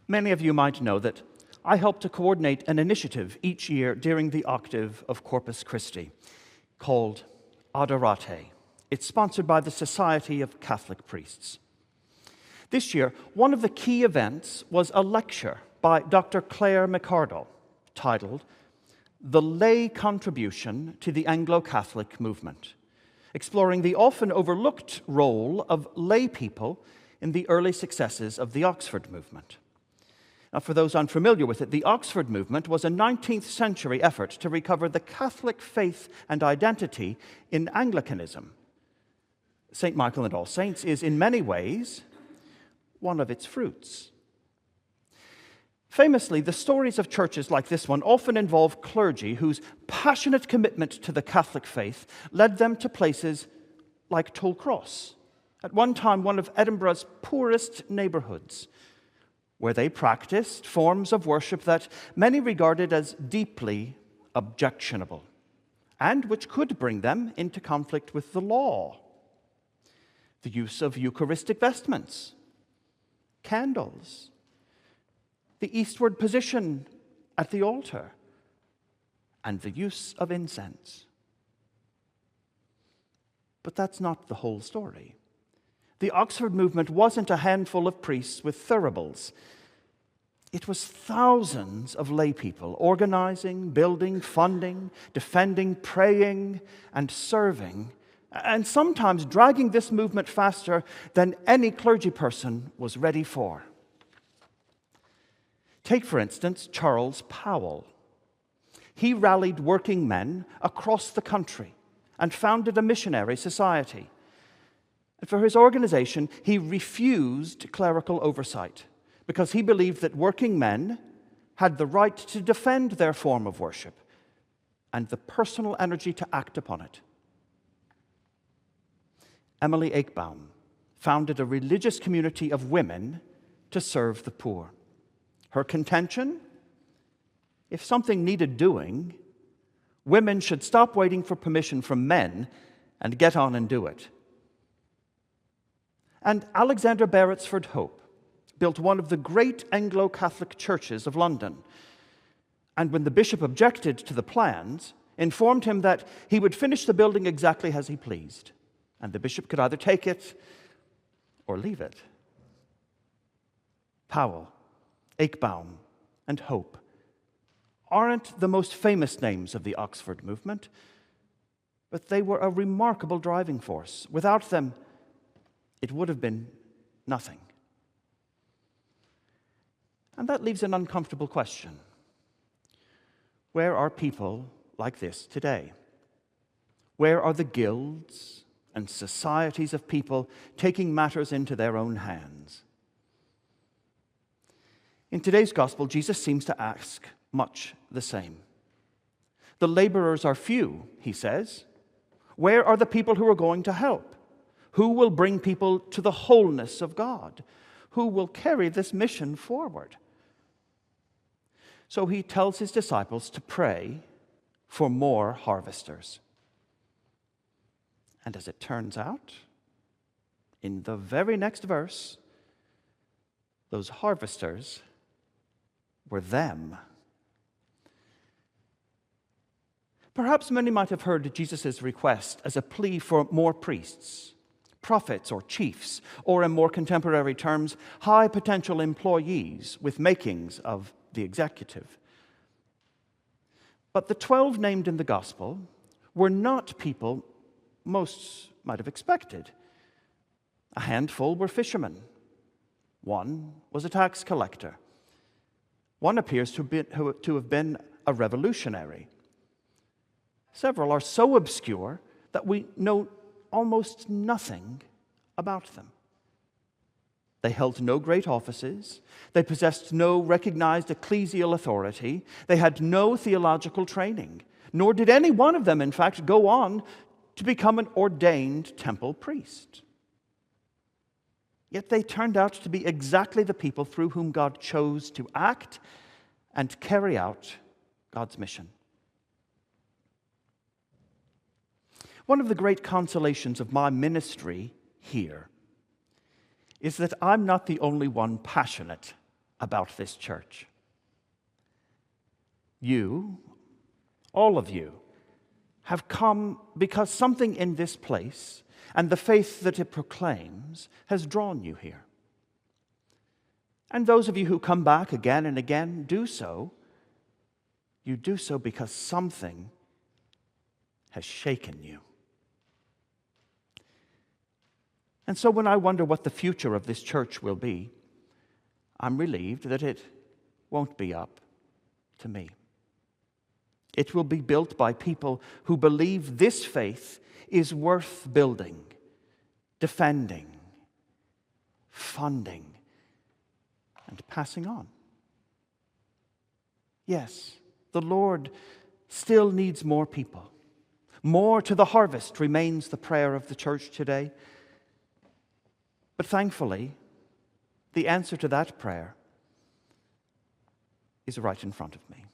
Many of you might know that I help to coordinate an initiative each year during the octave of Corpus Christi called Adorate. It's sponsored by the Society of Catholic Priests. This year, one of the key events was a lecture by Dr. Claire McCardle titled The Lay Contribution to the Anglo-Catholic Movement, exploring the often overlooked role of lay people in the early successes of the Oxford movement. Now, for those unfamiliar with it, the Oxford movement was a 19th century effort to recover the Catholic faith and identity in Anglicanism. St. Michael and All Saints is, in many ways, one of its fruits. Famously, the stories of churches like this one often involve clergy whose passionate commitment to the Catholic faith led them to places like Tollcross, at one time one of Edinburgh's poorest neighborhoods, where they practiced forms of worship that many regarded as deeply objectionable, and which could bring them into conflict with the law. The use of Eucharistic vestments, candles, the eastward position at the altar, and the use of incense. But that's not the whole story. The Oxford movement wasn't a handful of priests with thuribles. It was thousands of lay people organizing, building, funding, defending, praying, and serving, and sometimes dragging this movement faster than any clergy person was ready for. Take, for instance, Charles Powell. He rallied working men across the country and founded a missionary society. And for his organization, he refused clerical oversight because he believed that working men had the right to defend their form of worship and the personal energy to act upon it. Emily Eichbaum founded a religious community of women to serve the poor. Her contention? If something needed doing, women should stop waiting for permission from men and get on and do it. And Alexander Beresford Hope built one of the great Anglo-Catholic churches of London, and when the bishop objected to the plans, informed him that he would finish the building exactly as he pleased, and the bishop could either take it or leave it. Powell, Eichbaum, and Hope aren't the most famous names of the Oxford movement, but they were a remarkable driving force. Without them, it would have been nothing. And that leaves an uncomfortable question. Where are people like this today? Where are the guilds and societies of people taking matters into their own hands? In today's gospel, Jesus seems to ask much the same. The laborers are few, he says. Where are the people who are going to help? Who will bring people to the wholeness of God? Who will carry this mission forward? So he tells his disciples to pray for more harvesters. And as it turns out, in the very next verse, those harvesters were them. Perhaps many might have heard Jesus' request as a plea for more priests, prophets or chiefs, or in more contemporary terms, high potential employees with makings of the executive. But the 12 named in the gospel were not people most might have expected. A handful were fishermen. One was a tax collector. One appears to have been a revolutionary. Several are so obscure that we know almost nothing about them. They held no great offices. They possessed no recognized ecclesial authority. They had no theological training, nor did any one of them, in fact, go on to become an ordained temple priest. Yet they turned out to be exactly the people through whom God chose to act and carry out God's mission. One of the great consolations of my ministry here is that I'm not the only one passionate about this church. You, all of you, have come because something in this place and the faith that it proclaims has drawn you here. And those of you who come back again and again do so. You do so because something has shaken you. And so when I wonder what the future of this church will be, I'm relieved that it won't be up to me. It will be built by people who believe this faith is worth building, defending, funding, and passing on. Yes, the Lord still needs more people. More to the harvest remains the prayer of the church today. But thankfully, the answer to that prayer is right in front of me.